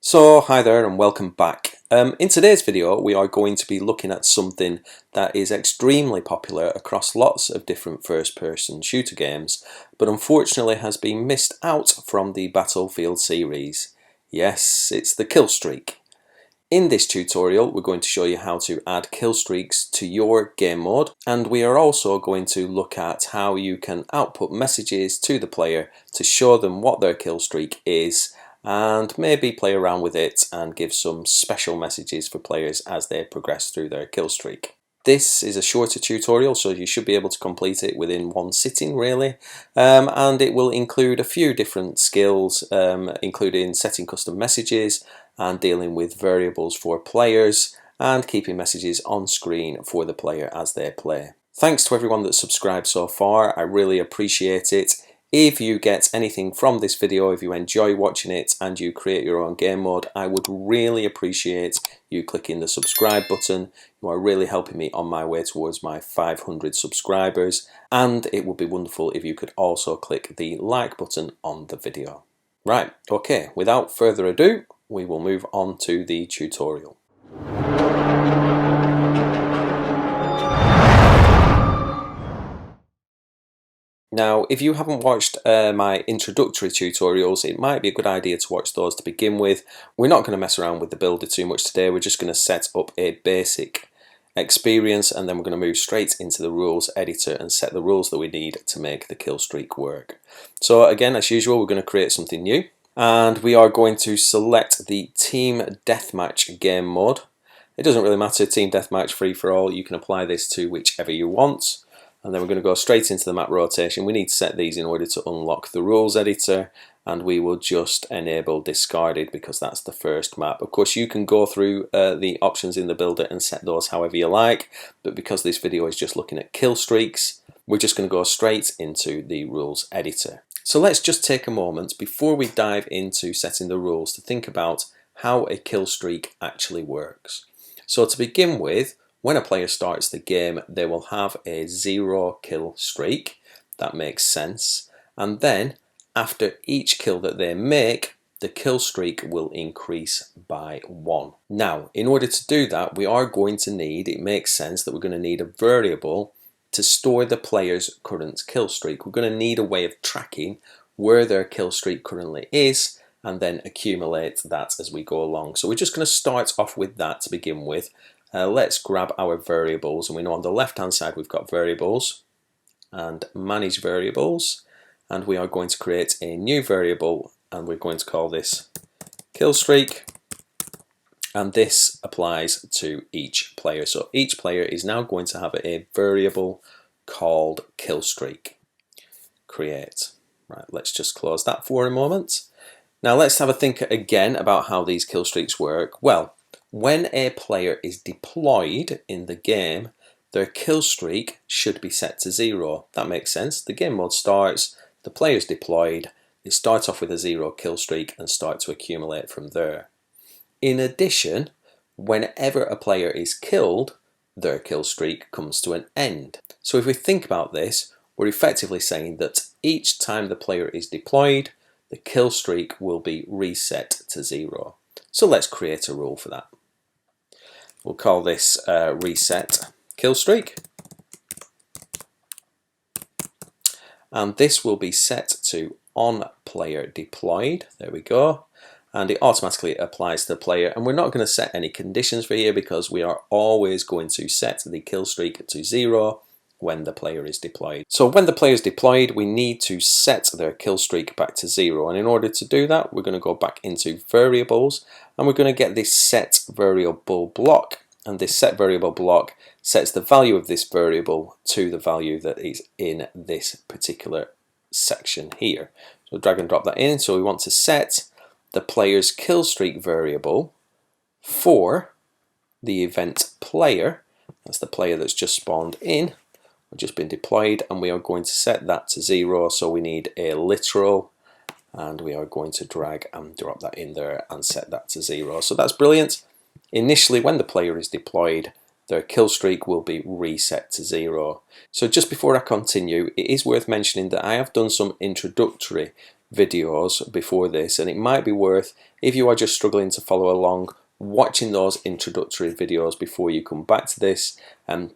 So hi there and welcome back. In today's video we are going to be looking at something that is extremely popular across lots of different first-person shooter games, but unfortunately has been missed out from the Battlefield series. Yes, it's the Killstreak. In this tutorial we're going to show you how to add killstreaks to your game mode, and we are also going to look at how you can output messages to the player to show them what their killstreak is, and maybe play around with it and give some special messages for players as they progress through their killstreak. This is a shorter tutorial, so you should be able to complete it within one sitting really, and it will include a few different skills, including setting custom messages and dealing with variables for players and keeping messages on screen for the player as they play. Thanks to everyone that's subscribed so far, I really appreciate it. If you get anything from this video, if you enjoy watching it and you create your own game mode, I would really appreciate you clicking the subscribe button. You are really helping me on my way towards my 500 subscribers, and it would be wonderful if you could also click the like button on the video. Right, okay, without further ado, we will move on to the tutorial. Now, if you haven't watched my introductory tutorials, it might be a good idea to watch those to begin with. We're not going to mess around with the builder too much today. We're just going to set up a basic experience, and then we're going to move straight into the rules editor and set the rules that we need to make the killstreak work. So again, as usual, we're going to create something new, and we are going to select the Team Deathmatch game mode. It doesn't really matter, Team Deathmatch, free for all. You can apply this to whichever you want. And then we're going to go straight into the map rotation. We need to set these in order to unlock the rules editor, and we will just enable discarded because that's the first map. Of course, you can go through the options in the builder and set those however you like, but because this video is just looking at kill streaks, we're just going to go straight into the rules editor. So let's just take a moment before we dive into setting the rules to think about how a kill streak actually works. So to begin with, when a player starts the game, they will have a 0 kill streak. That makes sense. And then, after each kill that they make, the kill streak will increase by 1. Now, in order to do that, we are going to need, it makes sense that we're going to need a variable to store the player's current kill streak. We're going to need a way of tracking where their kill streak currently is, and then accumulate that as we go along. So we're just going to start off with that to begin with. Let's grab our variables, and we know on the left hand side we've got variables and manage variables, and we are going to create a new variable, and we're going to call this killstreak, and this applies to each player. So each player is now going to have a variable called killstreak. Create. Right, let's just close that for a moment. Now let's have a think again about how these killstreaks work. Well, when a player is deployed in the game, their kill streak should be set to 0. That makes sense. The game mode starts, the player's deployed, they start off with a 0 kill streak and start to accumulate from there. In addition, whenever a player is killed, their kill streak comes to an end. So if we think about this, we're effectively saying that each time the player is deployed, the kill streak will be reset to 0. So let's create a rule for that. We'll call this reset killstreak, and this will be set to on player deployed. There we go, and it automatically applies to the player, and we're not going to set any conditions for here because we are always going to set the killstreak to 0 when the player is deployed. So when the player is deployed, we need to set their kill streak back to 0, and in order to do that, we're going to go back into variables, and we're going to get this set variable block, and this set variable block sets the value of this variable to the value that is in this particular section here. So drag and drop that in. So we want to set the player's kill streak variable for the event player. That's the player that's just spawned in, just been deployed, and we are going to set that to 0. So we need a literal, and we are going to drag and drop that in there and set that to 0. So that's brilliant. Initially, when the player is deployed, their kill streak will be reset to 0. So just before I continue, it is worth mentioning that I have done some introductory videos before this, and it might be worth, if you are just struggling to follow along, watching those introductory videos before you come back to this,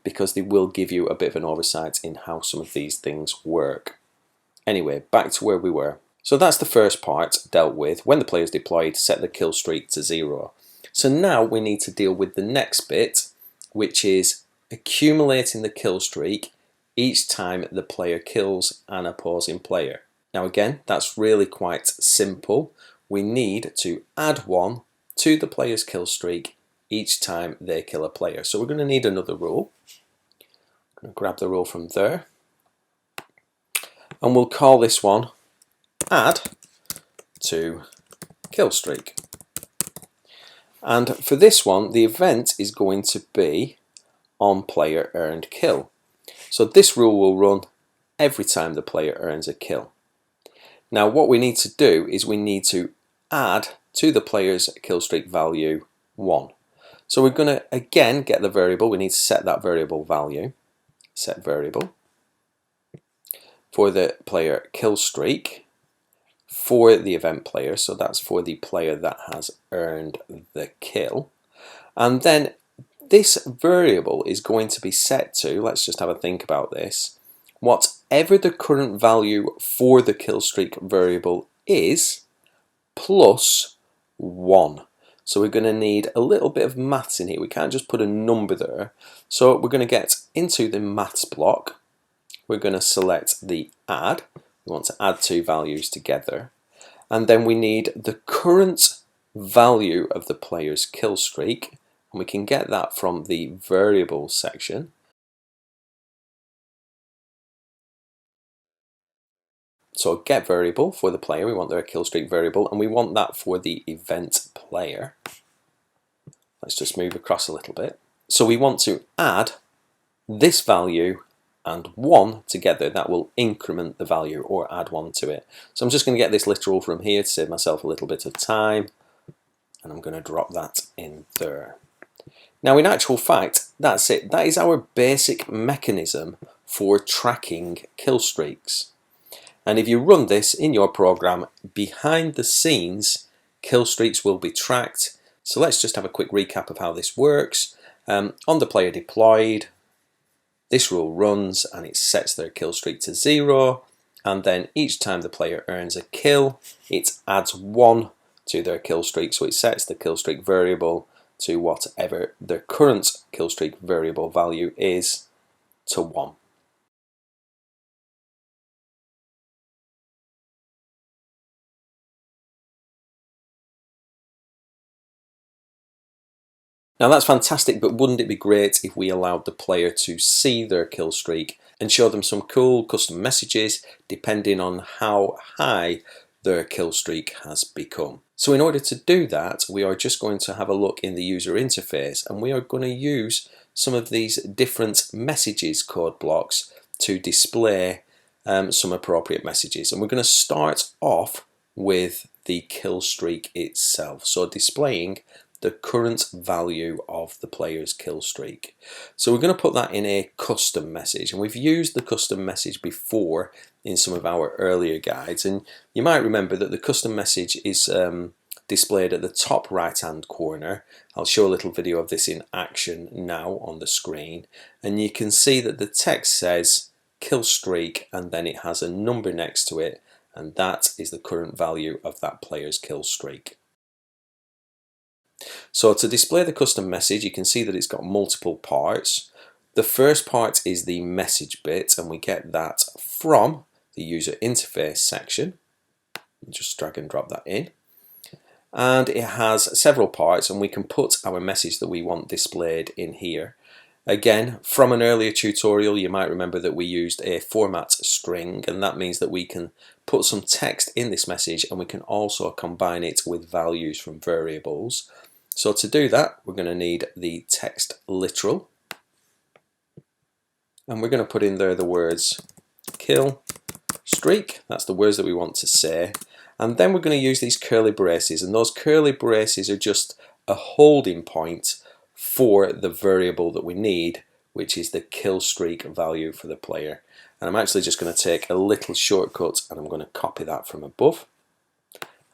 because they will give you a bit of an oversight in how some of these things work. Anyway, back to where we were. So that's the first part dealt with. When the player is deployed, set the kill streak to 0. So now we need to deal with the next bit, which is accumulating the kill streak each time the player kills an opposing player. Now again, that's really quite simple. We need to add 1 to the player's kill streak each time they kill a player. So we're going to need another rule. I'm going to grab the rule from there, and we'll call this one add to kill streak. And for this one, the event is going to be on player earned kill. So this rule will run every time the player earns a kill. Now what we need to do is we need to add to the player's kill streak value 1. So we're going to again get the variable. We need to set that variable value. Set variable for the player kill streak for the event player. So that's for the player that has earned the kill. And then this variable is going to be set to, let's just have a think about this, whatever the current value for the kill streak variable is plus 1. So we're going to need a little bit of maths in here. We can't just put a number there. So we're going to get into the maths block. We're going to select the add. We want to add 2 values together. And then we need the current value of the player's kill streak. And we can get that from the variable section. So get variable for the player, we want their kill streak variable, and we want that for the event player. Let's just move across a little bit. So we want to add this value and 1 together. That will increment the value or add 1 to it. So I'm just going to get this literal from here to save myself a little bit of time, and I'm going to drop that in there. Now in actual fact, that's it. That is our basic mechanism for tracking kill streaks. And if you run this in your program, behind the scenes, kill streaks will be tracked. So let's just have a quick recap of how this works. On the player deployed, this rule runs and it sets their kill streak to 0. And then each time the player earns a kill, it adds 1 to their kill streak. So it sets the kill streak variable to whatever their current kill streak variable value is to 1. Now that's fantastic, but wouldn't it be great if we allowed the player to see their kill streak and show them some cool custom messages depending on how high their kill streak has become. So in order to do that, we are just going to have a look in the user interface, and we are going to use some of these different messages code blocks to display some appropriate messages. And we're going to start off with the kill streak itself, so displaying the current value of the player's kill streak. So we're going to put that in a custom message, and we've used the custom message before in some of our earlier guides, and you might remember that the custom message is displayed at the top right hand corner. I'll show a little video of this in action now on the screen, and you can see that the text says kill streak and then it has a number next to it, and that is the current value of that player's kill streak. So to display the custom message, you can see that it's got multiple parts. The first part is the message bit, and we get that from the user interface section. Just drag and drop that in. And it has several parts, and we can put our message that we want displayed in here. Again, from an earlier tutorial, you might remember that we used a format string, and that means that we can put some text in this message, and we can also combine it with values from variables. So to do that, we're going to need the text literal, and we're going to put in there the words kill streak. That's the words that we want to say. And then we're going to use these curly braces, and those curly braces are just a holding point for the variable that we need, which is the kill streak value for the player. And I'm actually just going to take a little shortcut and I'm going to copy that from above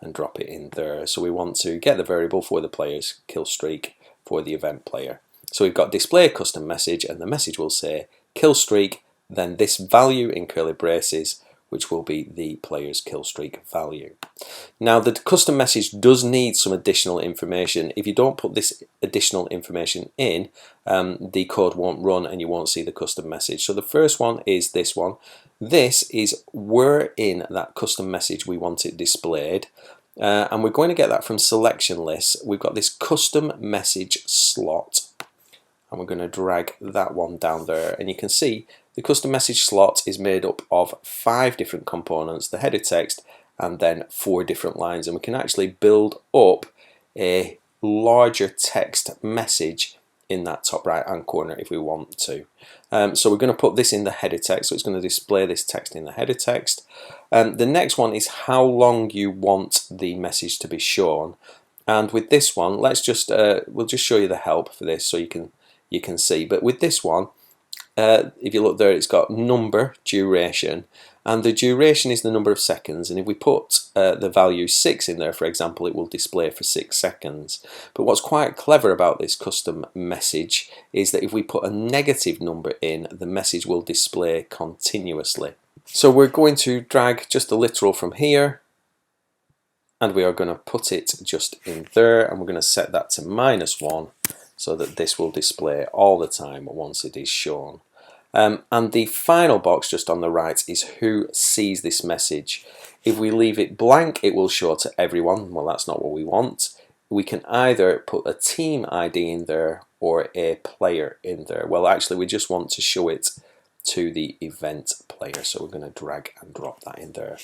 and drop it in there. So we want to get the variable for the player's kill streak for the event player. So we've got display custom message, and the message will say kill streak, then this value in curly braces, which will be the player's kill streak value. Now the custom message does need some additional information. If you don't put this additional information in, the code won't run and you won't see the custom message. So the first one is this one. This is where in that custom message we want it displayed. And we're going to get that from selection lists. We've got this custom message slot, and we're going to drag that one down there, and you can see the custom message slot is made up of 5 different components, the header text, and then 4 different lines, and we can actually build up a larger text message in that top right hand corner if we want to. So we're going to put this in the header text, so it's going to display this text in the header text. The next one is how long you want the message to be shown, and with this one, let's just we'll just show you the help for this so you can see. But with this one, if you look there, it's got number, duration, and the duration is the number of seconds, and if we put the value 6 in there, for example, it will display for 6 seconds. But what's quite clever about this custom message is that if we put a negative number in, the message will display continuously. So we're going to drag just the literal from here, and we are going to put it just in there, and we're going to set that to -1 so that this will display all the time once it is shown. And the final box just on the right is who sees this message. If we leave it blank, it will show to everyone. Well, that's not what we want. We can either put a team ID in there or a player in there. Well, actually, we just want to show it to the event player, so we're going to drag and drop that in there.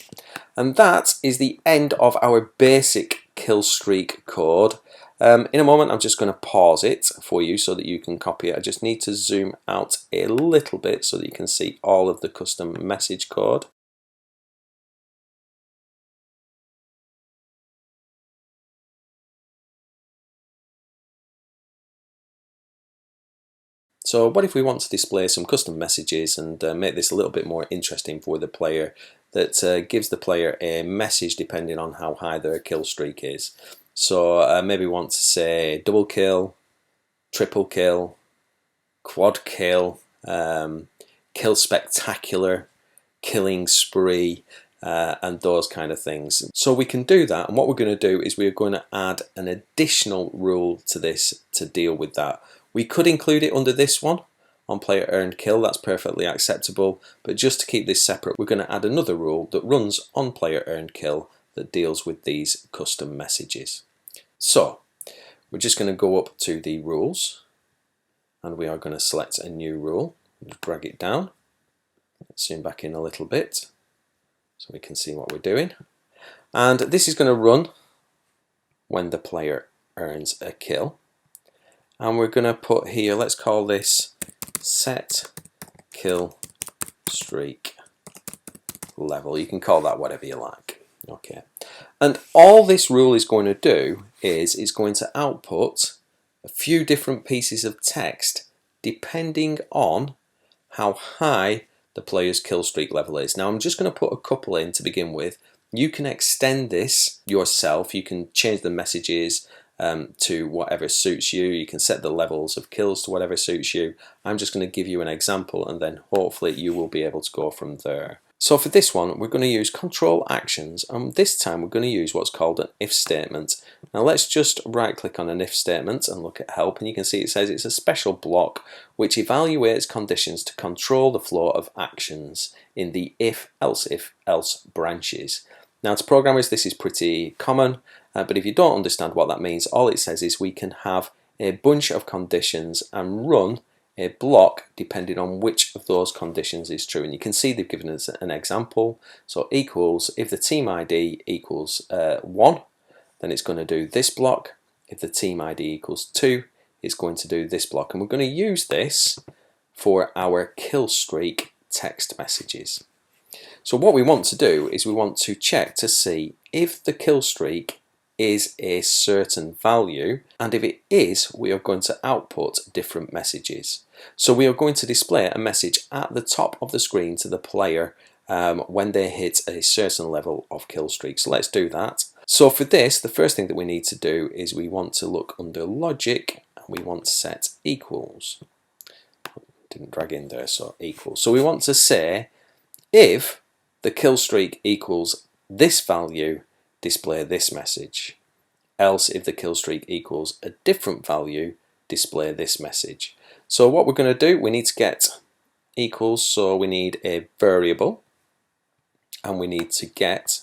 And that is the end of our basic kill streak code. In a moment, I'm just going to pause it for you so that you can copy it. I just need to zoom out a little bit so that you can see all of the custom message code. So what if we want to display some custom messages and make this a little bit more interesting for the player, that gives the player a message depending on how high their kill streak is. So maybe we want to say double kill, triple kill, quad kill, kill spectacular, killing spree, and those kind of things. So we can do that, and what we're going to do is we're going to add an additional rule to this to deal with that. We could include it under this one, on player earned kill, that's perfectly acceptable, but just to keep this separate, we're going to add another rule that runs on player earned kill that deals with these custom messages. So we're just going to go up to the rules, and we are going to select a new rule, drag it down, let's zoom back in a little bit so we can see what we're doing. And this is going to run when the player earns a kill. And we're going to put here, let's call this set kill streak level. You can call that whatever you like. Okay. And all this rule is going to do is it's going to output a few different pieces of text depending on how high the player's kill streak level is. Now I'm just going to put a couple in to begin with. You can extend this yourself. You can change the messages to whatever suits you. You can set the levels of kills to whatever suits you. I'm just going to give you an example, and then hopefully you will be able to go from there. So for this one, we're going to use control actions, and this time we're going to use what's called an if statement. Now let's just right click on an if statement and look at help, and you can see it says it's a special block which evaluates conditions to control the flow of actions in the if, else branches. Now to programmers this is pretty common, but if you don't understand what that means, all it says is we can have a bunch of conditions and run a block depending on which of those conditions is true. And you can see they've given us an example. So equals, if the team ID equals 1, then it's going to do this block. If the team ID equals 2, it's going to do this block. And we're going to use this for our kill streak text messages. So what we want to do is we want to check to see if the kill streak is a certain value, and if it is, we are going to output different messages. So we are going to display a message at the top of the screen to the player when they hit a certain level of kill streak. So let's do that. So for this, the first thing that we need to do is we want to look under logic and we want to set equals. Didn't drag in there, so equals. So we want to say if the kill streak equals this value, display this message. Else, if the kill streak equals a different value, display this message. So what we're going to do, we need to get equals, so we need a variable and we need to get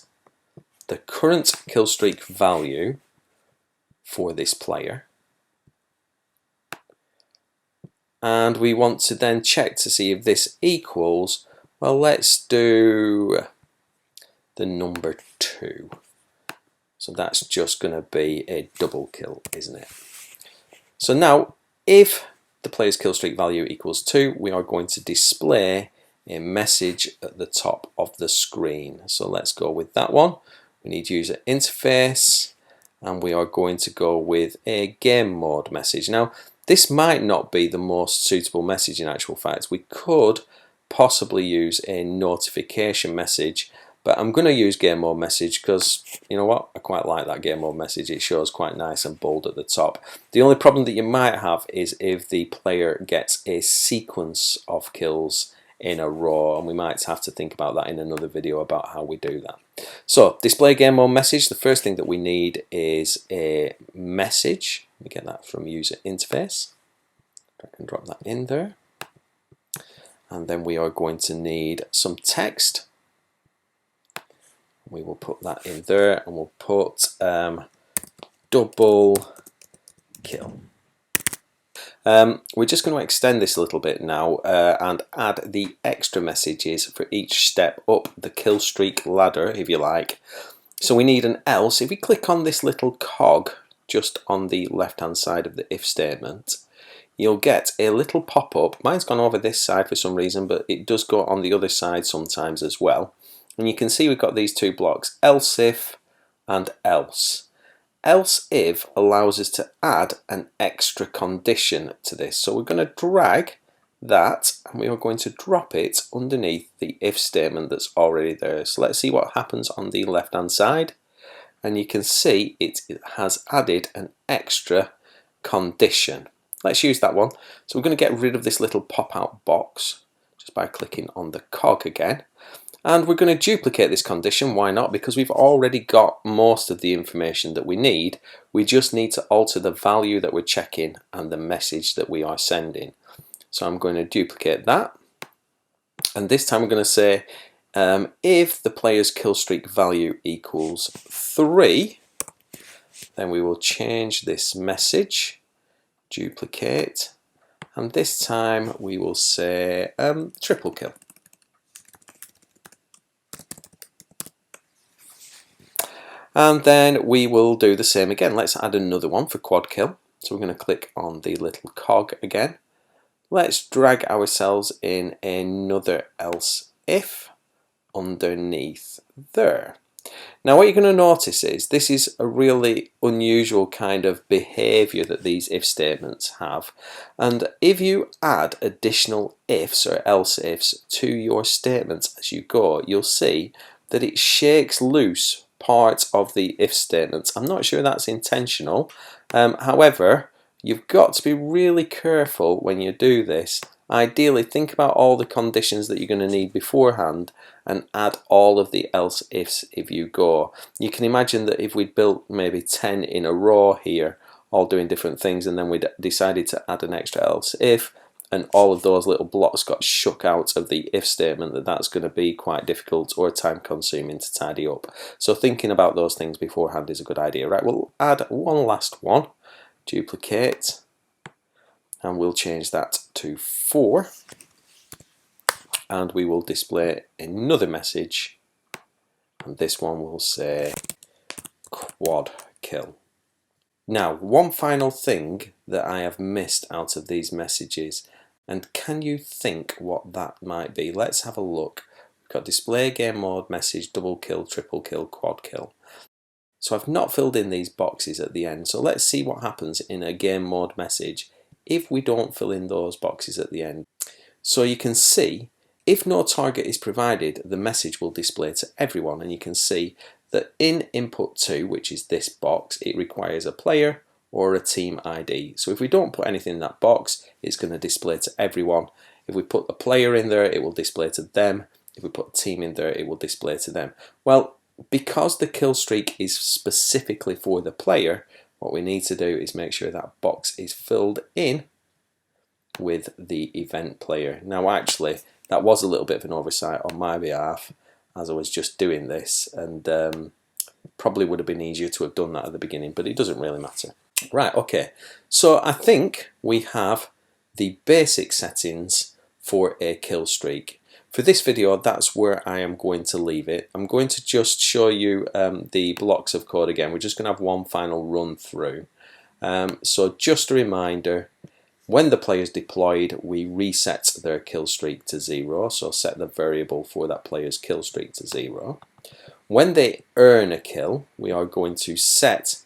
the current kill streak value for this player, and we want to then check to see if this equals, well, let's do the number 2. So that's just going to be a double kill, isn't it? So now if the player's kill streak value equals 2, we are going to display a message at the top of the screen. So let's go with that one. We need user interface and we are going to go with a game mode message. Now this might not be the most suitable message in actual fact. We could possibly use a notification message, but I'm going to use game mode message because, you know what, I quite like that game mode message. It shows quite nice and bold at the top. The only problem that you might have is if the player gets a sequence of kills in a row, and we might have to think about that in another video about how we do that. So display game mode message, the first thing that we need is a message. We get that from user interface. I can drop that in there. And then we are going to need some text. We will put that in there and we'll put double kill. We're just going to extend this a little bit now and add the extra messages for each step up the kill streak ladder, if you like. So we need an else. If we click on this little cog just on the left hand side of the if statement, you'll get a little pop-up. Mine's gone over this side for some reason, but it does go on the other side sometimes as well. And you can see we've got these two blocks, else if and else. Else if allows us to add an extra condition to this. So we're going to drag that and we are going to drop it underneath the if statement that's already there. So let's see what happens on the left hand side. And you can see it has added an extra condition. Let's use that one. So we're going to get rid of this little pop-out box just by clicking on the cog again. And we're going to duplicate this condition. Why not? Because we've already got most of the information that we need. We just need to alter the value that we're checking and the message that we are sending. So I'm going to duplicate that. And this time we're going to say if the player's kill streak value equals 3, then we will change this message, duplicate, and this time we will say triple kill. And then we will do the same again. Let's add another one for quad kill. So we're going to click on the little cog again. Let's drag ourselves in another else if underneath there. Now what you're going to notice is this is a really unusual kind of behavior that these if statements have. And if you add additional ifs or else ifs to your statements as you go, you'll see that it shakes loose part of the if statements. I'm not sure that's intentional. However, you've got to be really careful when you do this. Ideally, think about all the conditions that you're going to need beforehand and add all of the else ifs if you go. You can imagine that if we'd built maybe 10 in a row here, all doing different things, and then we decided to add an extra else if, and all of those little blocks got shook out of the if statement, that's going to be quite difficult or time consuming to tidy up. So thinking about those things beforehand is a good idea. Right, we'll add one last one, duplicate, and we'll change that to 4, and we will display another message, and this one will say quad kill. Now, one final thing that I have missed out of these messages, and can you think what that might be? Let's have a look. We've got display game mode message, double kill, triple kill, quad kill. So I've not filled in these boxes at the end. So let's see what happens in a game mode message if we don't fill in those boxes at the end. So you can see if no target is provided, the message will display to everyone, and you can see that in input 2, which is this box, it requires a player or a team ID. So if we don't put anything in that box, it's going to display to everyone. If we put a player in there, it will display to them. If we put a team in there, it will display to them. Well, because the kill streak is specifically for the player, what we need to do is make sure that box is filled in with the event player. Now actually, that was a little bit of an oversight on my behalf as I was just doing this, and probably would have been easier to have done that at the beginning, but it doesn't really matter. Right, okay, so I think we have the basic settings for a kill streak. For this video, that's where I am going to leave it. I'm going to just show you the blocks of code again. We're just going to have one final run through. So just a reminder, when the player is deployed, we reset their kill streak to 0, so set the variable for that player's kill streak to 0. When they earn a kill, we are going to set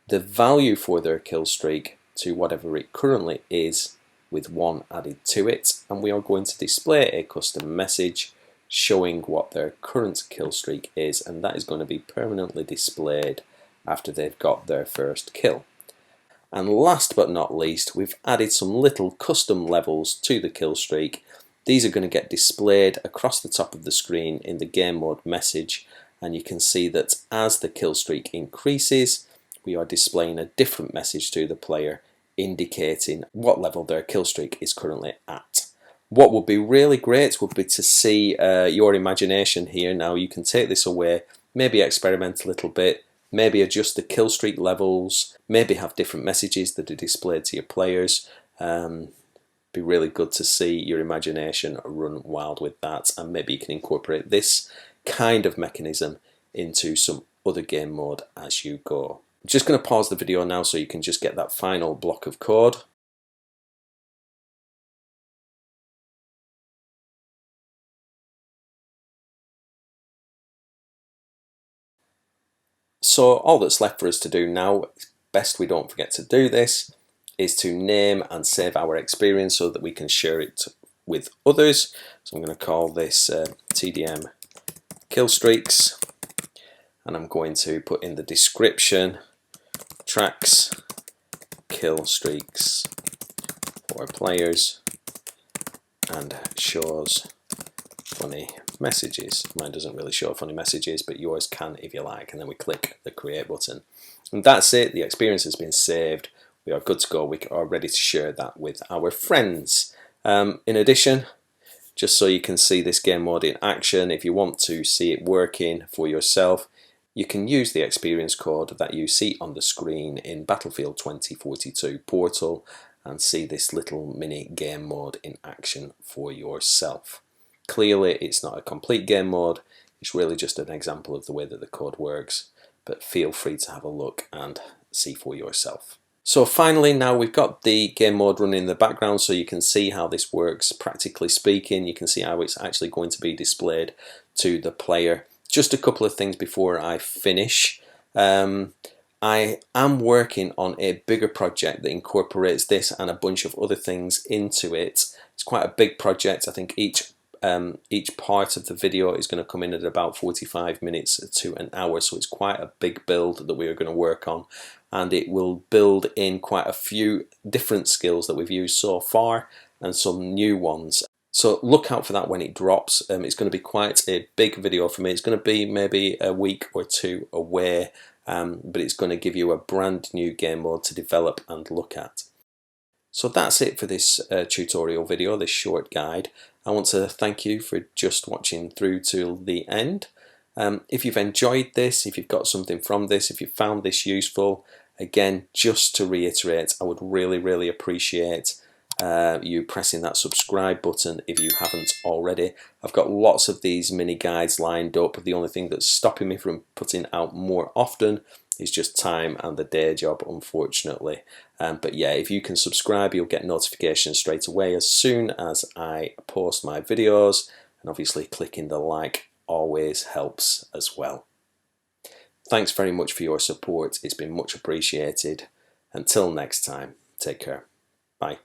the value for their kill streak to whatever it currently is, with 1 added to it, and we are going to display a custom message showing what their current kill streak is, and that is going to be permanently displayed after they've got their first kill. And last but not least, we've added some little custom levels to the kill streak. These are going to get displayed across the top of the screen in the game mode message, and you can see that as the kill streak increases, we are displaying a different message to the player indicating what level their kill streak is currently at. What would be really great would be to see your imagination here. Now you can take this away, maybe experiment a little bit, maybe adjust the kill streak levels, maybe have different messages that are displayed to your players. Be really good to see your imagination run wild with that, and maybe you can incorporate this kind of mechanism into some other game mode as you go. I'm just going to pause the video now so you can just get that final block of code. So all that's left for us to do now, best we don't forget to do this, is to name and save our experience so that we can share it with others. So I'm going to call this TDM Killstreaks, and I'm going to put in the description tracks kill streaks for players and shows funny messages. Mine doesn't really show funny messages, but yours can if you like, and then we click the create button. And that's it, the experience has been saved. We are good to go, we are ready to share that with our friends. In addition, just so you can see this game mode in action, if you want to see it working for yourself, you can use the experience code that you see on the screen in Battlefield 2042 portal and see this little mini game mode in action for yourself. Clearly it's not a complete game mode, it's really just an example of the way that the code works, but feel free to have a look and see for yourself. So finally, now we've got the game mode running in the background so you can see how this works practically speaking. You can see how it's actually going to be displayed to the player. Just a couple of things before I finish. I am working on a bigger project that incorporates this and a bunch of other things into it. It's quite a big project. I think each part of the video is going to come in at about 45 minutes to an hour, so it's quite a big build that we are going to work on, and it will build in quite a few different skills that we've used so far and some new ones. So look out for that when it drops. It's going to be quite a big video for me. It's going to be maybe a week or two away, but it's going to give you a brand new game mode to develop and look at. So that's it for this tutorial video, this short guide. I want to thank you for just watching through till the end. If you've enjoyed this, if you've got something from this, if you found this useful, again, just to reiterate, I would really appreciate you pressing that subscribe button if you haven't already. I've got lots of these mini guides lined up. The only thing that's stopping me from putting out more often is just time and the day job, unfortunately. But yeah, if you can subscribe, you'll get notifications straight away as soon as I post my videos, and obviously clicking the like always helps as well. Thanks very much for your support. It's been much appreciated. Until next time, take care. Bye.